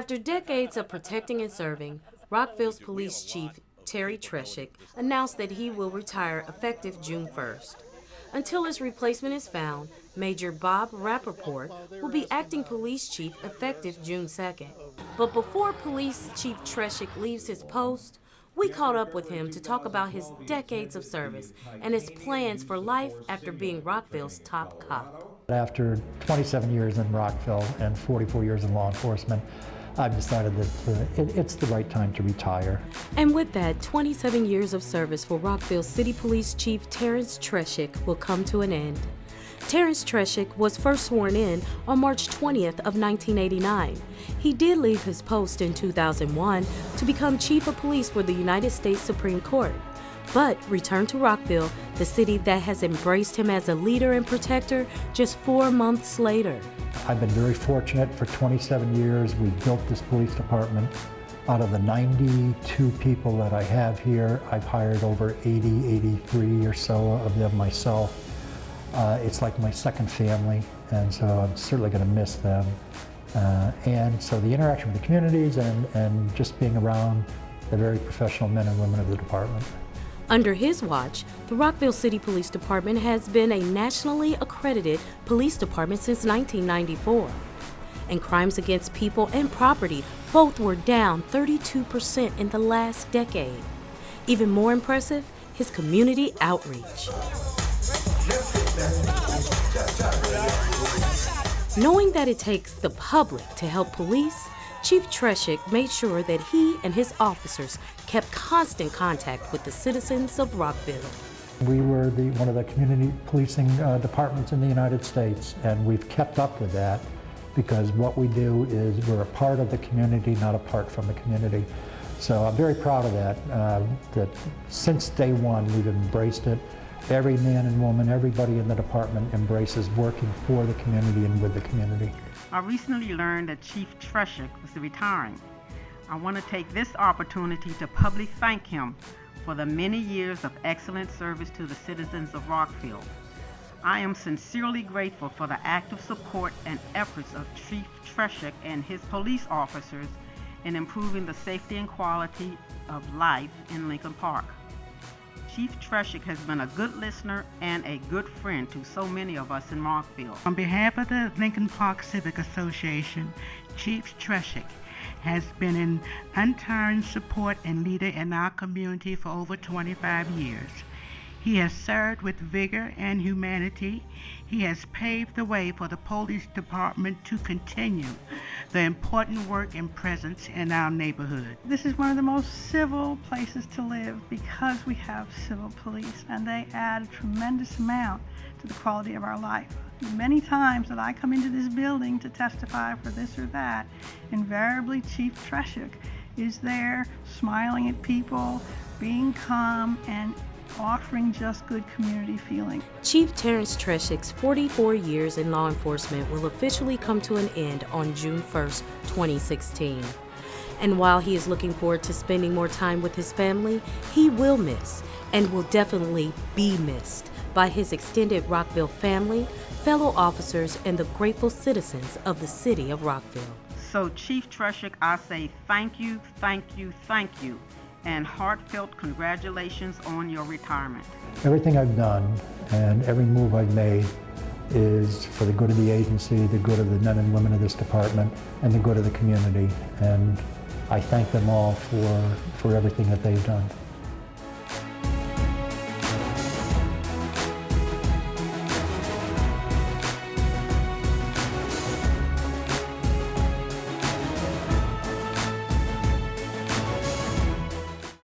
After decades of protecting and serving, Rockville's Police Chief Terry Treschuk announced that he will retire effective June 1st. Until his replacement is found, Major Bob Rappaport will be acting police chief effective June 2nd. But before Police Chief Treschuk leaves his post, we caught up with him to talk about his decades of service and his plans for life after being Rockville's top cop. After 27 years in Rockville and 44 years in law enforcement, I've decided that it's the right time to retire. And with that, 27 years of service for Rockville City Police Chief Terry Treschuk will come to an end. Terry Treschuk was first sworn in on March 20th of 1989. He did leave his post in 2001 to become Chief of Police for the United States Supreme Court, but returned to Rockville, the city that has embraced him as a leader and protector, just 4 months later. I've been very fortunate. For 27 years, we built this police department. Out of the 92 people that I have here, I've hired over 83 or so of them myself. It's like my second family, and so I'm certainly going to miss them. And so the interaction with the communities and just being around the very professional men and women of the department. Under his watch, the Rockville City Police Department has been a nationally accredited police department since 1994. And crimes against people and property both were down 32% in the last decade. Even more impressive, his community outreach. Knowing that it takes the public to help police, Chief Treschuk made sure that he and his officers kept constant contact with the citizens of Rockville. We were one of the community policing departments in the United States, and we've kept up with that because what we do is we're a part of the community, not apart from the community. So I'm very proud of that, that since day one we've embraced it. Every man and woman, everybody in the department embraces working for the community and with the community. I recently learned that Chief Treschuk was retiring. I want to take this opportunity to publicly thank him for the many years of excellent service to the citizens of Rockville. I am sincerely grateful for the active support and efforts of Chief Treschuk and his police officers in improving the safety and quality of life in Lincoln Park. Chief Treschuk has been a good listener and a good friend to so many of us in Rockville. On behalf of the Lincoln Park Civic Association, Chief Treschuk has been an untiring support and leader in our community for over 25 years. He has served with vigor and humanity. He has paved the way for the police department to continue the important work and presence in our neighborhood. This is one of the most civil places to live because we have civil police, and they add a tremendous amount to the quality of our life. Many times that I come into this building to testify for this or that, invariably Chief Treschuk is there smiling at people, being calm, and offering just good community feeling. Chief Terry Treschuk's 44 years in law enforcement will officially come to an end on June 1st, 2016. And while he is looking forward to spending more time with his family, he will miss, and will definitely be missed, by his extended Rockville family, fellow officers, and the grateful citizens of the city of Rockville. So Chief Treschuk, I say thank you, thank you, thank you, and heartfelt congratulations on your retirement. Everything I've done and every move I've made is for the good of the agency, the good of the men and women of this department, and the good of the community. And I thank them all for everything that they've done.